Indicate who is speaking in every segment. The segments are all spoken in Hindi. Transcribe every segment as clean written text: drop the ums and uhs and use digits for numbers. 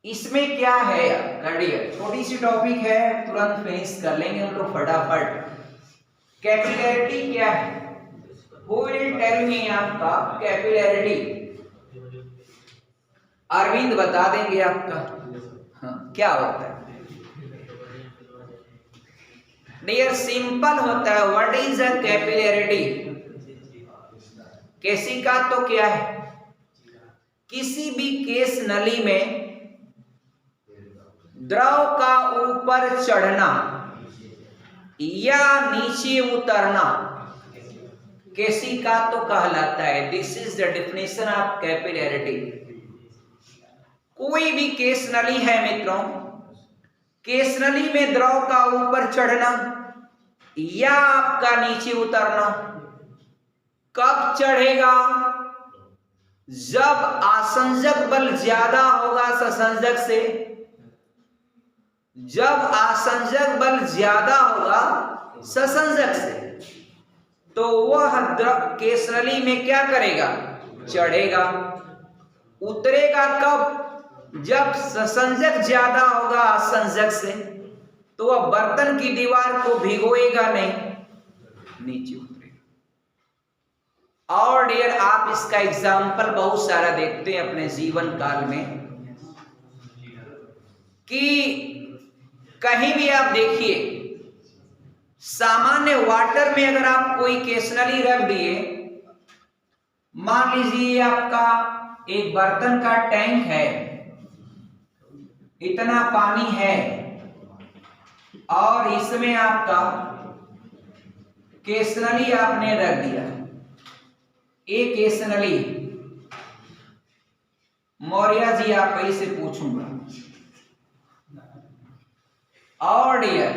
Speaker 1: इसमें क्या है यार डियर, छोटी सी टॉपिक है, तुरंत फिनिश कर लेंगे हम लोग फटाफट। कैपिलैरिटी क्या है? हु विल टेल मी आपका कैपिलैरिटी? अरविंद बता देंगे आपका। हाँ, क्या होता है डियर? सिंपल होता है। What is a capillarity? केशिका तो क्या है? किसी भी केश नली में द्रव का ऊपर चढ़ना या नीचे उतरना केशिका तो कहलाता है। This is the definition of capillarity. कोई भी केश नली है मित्रों, केश नली में द्रव का ऊपर चढ़ना या आपका नीचे उतरना कब चढ़ेगा? जब आसंजक बल ज्यादा होगा ससंजक से। जब आसंजक बल ज्यादा होगा ससंजक से तो वह केश नली में क्या करेगा? चढ़ेगा। उतरेगा कब? जब ससंजक ज्यादा होगा आसंजक से तो वह बर्तन की दीवार को भिगोएगा नहीं, नीचे उतरेगा। और डियर आप इसका एग्जाम्पल बहुत सारा देखते हैं अपने जीवन काल में कि कहीं भी आप देखिए, सामान्य वाटर में अगर आप कोई केश नली रख दिए, मान लीजिए आपका एक बर्तन का टैंक है, इतना पानी है और इसमें आपका केश नली आपने रख दिया। एक केश नली मौर्य जी आप कहीं से पूछूंगा। और डियर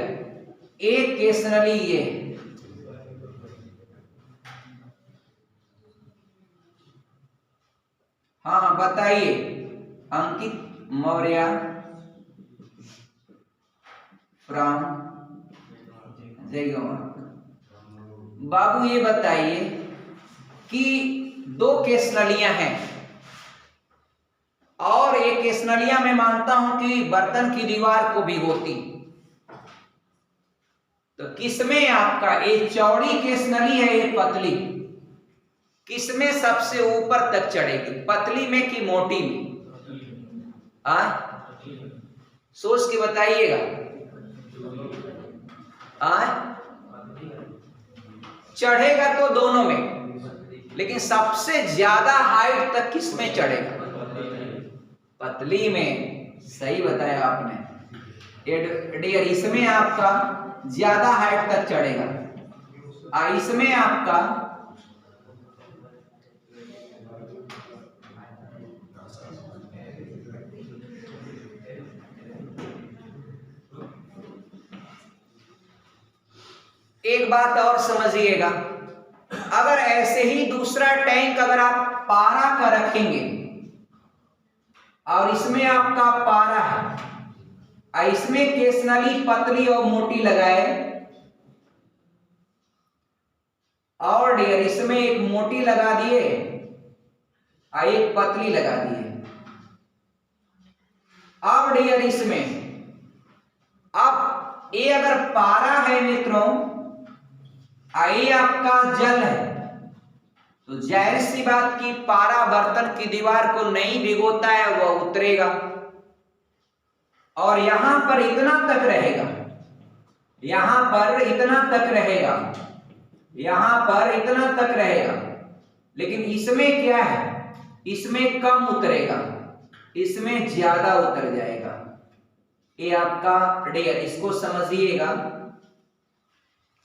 Speaker 1: एक केश नली ये, हाँ बताइए अंकित मौर्य फ्रॉम जयगवा। बाबू ये बताइए कि दो केश नलियां हैं और एक केश नलियां मैं मानता हूं कि बर्तन की दीवार को भिगोती, तो किसमें आपका ये चौड़ी केश नली है, ये पतली, किसमें सबसे ऊपर तक चढ़ेगी? पतली में कि मोटी में? सोच के बताइएगा। चढ़ेगा तो दोनों में, लेकिन सबसे ज्यादा हाइट तक किसमें चढ़ेगा? पतली में। सही बताया आपने डियर, इसमें आपका ज्यादा हाइट तक चढ़ेगा। इसमें आपका एक बात और समझिएगा, अगर ऐसे ही दूसरा टैंक अगर आप पारा का रखेंगे और इसमें आपका पारा है, इसमें केश नली पतली और मोटी लगाए और डियर इसमें एक मोटी लगा दिए और एक पतली लगा दिए। अब डियर इसमें अब ये अगर पारा है मित्रों, ये आपका जल है, तो जाहिर सी बात की पारा बर्तन की दीवार को नहीं भिगोता है, वह उतरेगा और यहां पर इतना तक रहेगा, यहां पर इतना तक रहेगा, यहां पर इतना तक रहेगा। लेकिन इसमें क्या है? इसमें कम उतरेगा, इसमें ज्यादा उतर जाएगा। ये आपका डियर इसको समझिएगा।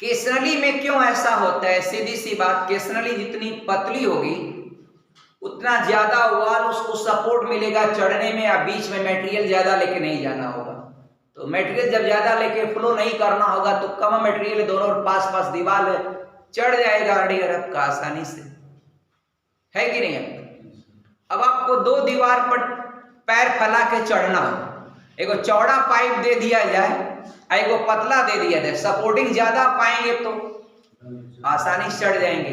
Speaker 1: केश नली में क्यों ऐसा होता है? सीधी सी बात, केश नली जितनी पतली होगी उतना ज्यादा वाल उसको सपोर्ट मिलेगा चढ़ने में, या बीच में मटेरियल ज्यादा लेके नहीं जाना होगा। तो मटेरियल जब ज्यादा लेके फ्लो नहीं करना होगा तो कम मटेरियल दोनों पास पास दीवार चढ़ जाएगा डियर आपका आसानी से, है कि नहीं? अब आपको दो दीवार पर पैर फैला के चढ़ना हो, एगो चौड़ा पाइप दे दिया जाए, एगो पतला दे दिया जाए, सपोर्टिंग ज्यादा पाएंगे तो आसानी से चढ़ जाएंगे,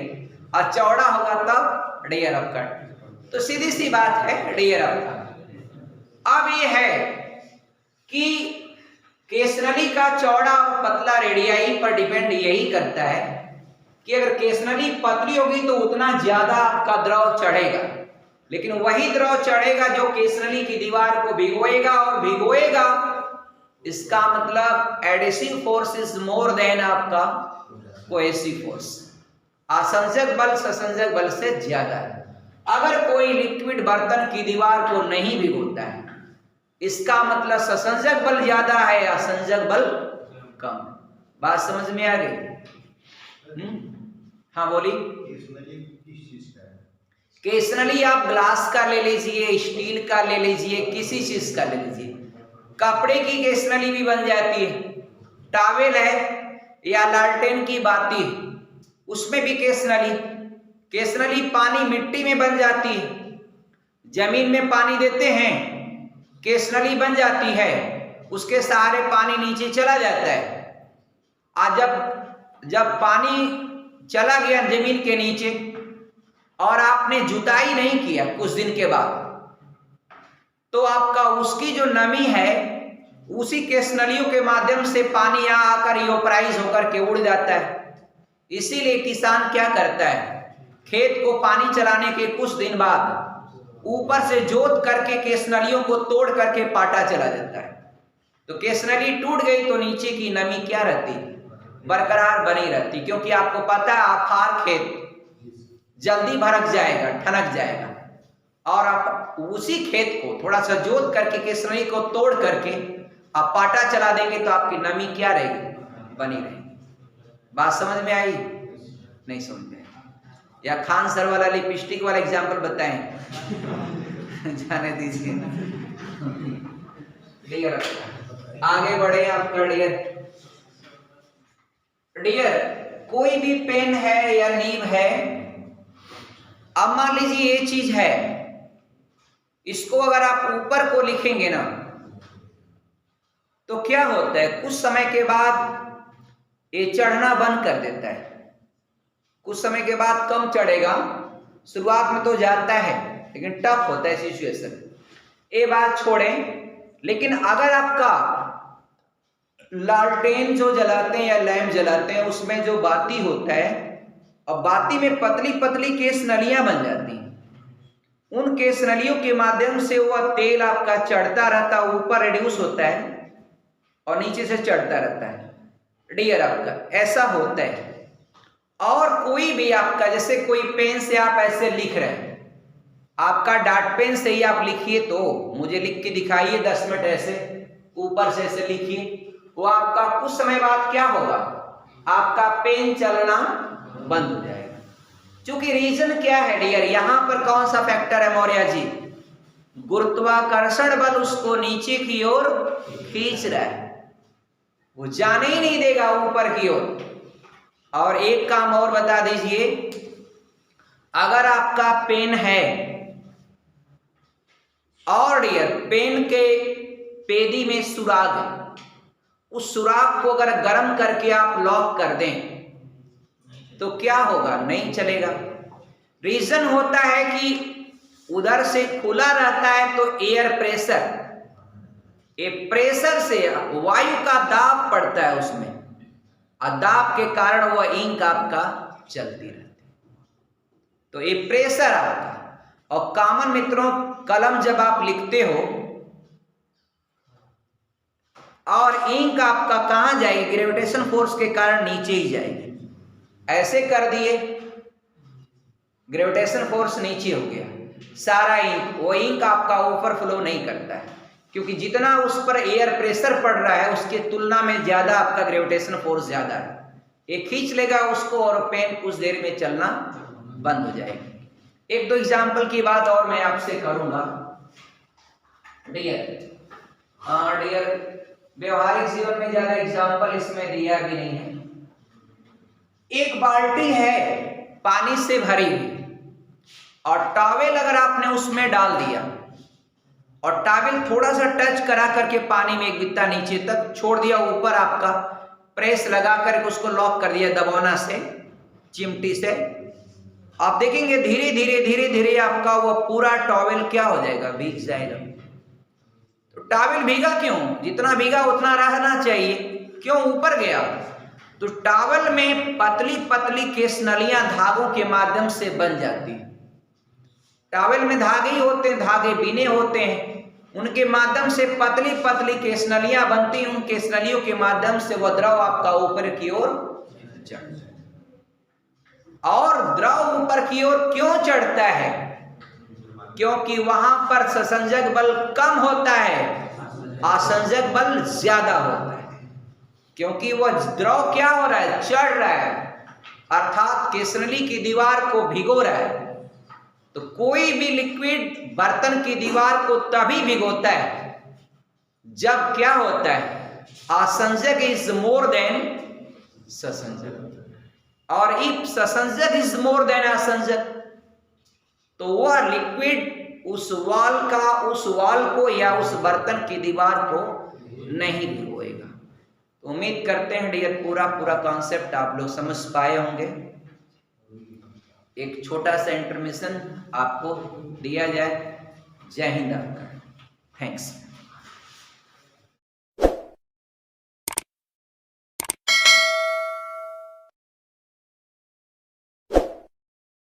Speaker 1: और चौड़ा होगा तब डियर आपका। तो सीधी सी बात है डियर आपका। अब ये है कि केसनली का चौड़ा और पतला रेडियाई पर डिपेंड यही करता है कि अगर केसनली पतली होगी तो उतना ज्यादा आपका द्रव चढ़ेगा, लेकिन वही द्रव चढ़ेगा जो केसनली की दीवार को भिगोएगा, और भिगोएगा इसका मतलब adhesive force is more than आपका कोहेसिव फोर्स। आसंजक बल ससंजक बल से ज्यादा है। अगर कोई लिक्विड बर्तन की दीवार को नहीं भिगोता है, इसका मतलब ससंजक बल ज्यादा है, आसंजक बल कम। बात समझ में आ गई? हाँ बोलिए। केसनली आप ग्लास का ले लीजिए, स्टील का ले लीजिए, किसी चीज का ले लीजिए। कपड़े की केसनली भी बन जाती है, टॉवेल है या लालटेन की बाती, उसमें भी केसनली पानी मिट्टी में बन जाती है, जमीन में पानी देते हैं, केसनली बन जाती है, उसके सहारे पानी नीचे चला जाता है। आज जब पानी चला गया जमीन के नीचे और आपने जुताई नहीं किया कुछ दिन के बाद, तो आपका उसकी जो नमी है उसी केसनलियों के माध्यम से पानी यहाँ आकर इवेपोराइज होकर के उड़ जाता है। इसीलिए किसान क्या करता है, खेत को पानी चलाने के कुछ दिन बाद ऊपर से जोत करके केसनलियों को तोड़ करके पाटा चला देता है। तो केसनली टूट गई तो नीचे की नमी क्या रहती, बरकरार बनी रहती, क्योंकि आपको पता है आफार खेत जल्दी भड़क जाएगा, ठनक जाएगा, और आप उसी खेत को थोड़ा सा जोत करके केसनली को तोड़ करके आप पाटा चला देंगे तो आपकी नमी क्या रहेगी, बनी रहेगी। बात समझ में आई? नहीं समझ में आई? या खान सर वाला लिपस्टिक वाला एग्जाम्पल बताएं? जाने दीजिए। डियर आगे बढ़े आपका। डियर कोई भी पेन है या नीब है, अब मान लीजिए ये चीज है, इसको अगर आप ऊपर को लिखेंगे ना तो क्या होता है, कुछ समय के बाद ये चढ़ना बंद कर देता है। कुछ समय के बाद कम चढ़ेगा, शुरुआत में तो जाता है लेकिन टफ होता है सिचुएशन। ये बात छोड़ें, लेकिन अगर आपका लालटेन जो जलाते हैं या लैंप जलाते हैं उसमें जो बाती होता है, और बाती में पतली पतली केसनलियां बन जाती हैं, उन केसनलियों के माध्यम से वह तेल आपका चढ़ता रहता है, ऊपर रिड्यूस होता है और नीचे से चढ़ता रहता है। डियर आपका ऐसा होता है। और कोई भी आपका, जैसे कोई पेन से आप ऐसे लिख रहे हैं, आपका डॉट पेन से ही आप लिखिए, तो मुझे लिख के दिखाइए 10 मिनट ऐसे ऊपर से ऐसे लिखिए, वो आपका कुछ समय बाद क्या होगा, आपका पेन चलना बंद हो जाएगा। क्योंकि रीजन क्या है डियर, यहां पर कौन सा फैक्टर है मौर्य जी, गुरुत्वाकर्षण बल उसको नीचे की ओर खींच रहा है, वो जाने ही नहीं देगा ऊपर की ओर। और एक काम और बता दीजिए, अगर आपका पेन है और डियर पेन के पेदी में सुराग है, उस सुराग को अगर गर्म करके आप लॉक कर दें तो क्या होगा, नहीं चलेगा। रीजन होता है कि उधर से खुला रहता है तो एयर प्रेशर, ये प्रेशर से वायु का दाब पड़ता है उसमें, और दाब के कारण वह इंक आपका चलती रहती है। तो ये प्रेशर आपका। और कॉमन मित्रों, कलम जब आप लिखते हो और इंक आपका कहां जाएगी, ग्रेविटेशन फोर्स के कारण नीचे ही जाएगी। ऐसे कर दिए, ग्रेविटेशन फोर्स नीचे हो गया, सारा इंक, वो इंक आपका ऊपर फ्लो नहीं करता है, क्योंकि जितना उस पर एयर प्रेशर पड़ रहा है उसके तुलना में ज्यादा आपका ग्रेविटेशन फोर्स ज्यादा है, ये खींच लेगा उसको और पेन कुछ देर में चलना बंद हो जाएगी। एक दो एग्जाम्पल की बात और मैं आपसे करूंगा डियर। व्यवहारिक जीवन में ज्यादा एग्जाम्पल इसमें दिया भी नहीं है। एक बाल्टी है पानी से भरी हुई, और टॉवेल अगर आपने उसमें डाल दिया और टॉवेल थोड़ा सा टच करा करके पानी में एक बित्ता नीचे तक छोड़ दिया, ऊपर आपका प्रेस लगा करके उसको लॉक कर दिया दबाना से, चिमटी से, आप देखेंगे धीरे धीरे आपका वो पूरा टॉवेल क्या हो जाएगा, भीग जाएगा। तो टॉवल भीगा क्यों? जितना भीगा उतना रहना चाहिए, क्यों ऊपर गया? तो टॉवल में पतली पतली केसनलियां धागों के माध्यम से बन जाती है। टॉवल में धागे ही होते हैं, धागे बीने होते हैं, उनके माध्यम से पतली पतली केसनलियां बनती हैं। उन केसनलियों के माध्यम से वह द्रव आपका ऊपर की ओर चढ़ता है। और द्रव ऊपर की ओर क्यों चढ़ता है? क्योंकि वहां पर ससंजक बल कम होता है, आसंजक बल ज्यादा होता है। क्योंकि वह द्रव क्या हो रहा है? चढ़ रहा है, अर्थात केसनली की दीवार को भिगो रहा है। तो कोई भी लिक्विड बर्तन की दीवार को तभी भिगोता है जब क्या होता है? आसंजक इज मोर देन ससंजक। और इफ ससंजक इज मोर देन आसंजक, तो वह लिक्विड उस वाल को या उस बर्तन की दीवार को नहीं भिगोएगा। तो उम्मीद करते हैं डियर पूरा कॉन्सेप्ट आप लोग समझ पाए होंगे। एक छोटा सा इंटरमिशन आपको दिया जाए। जय हिंद, थैंक्स।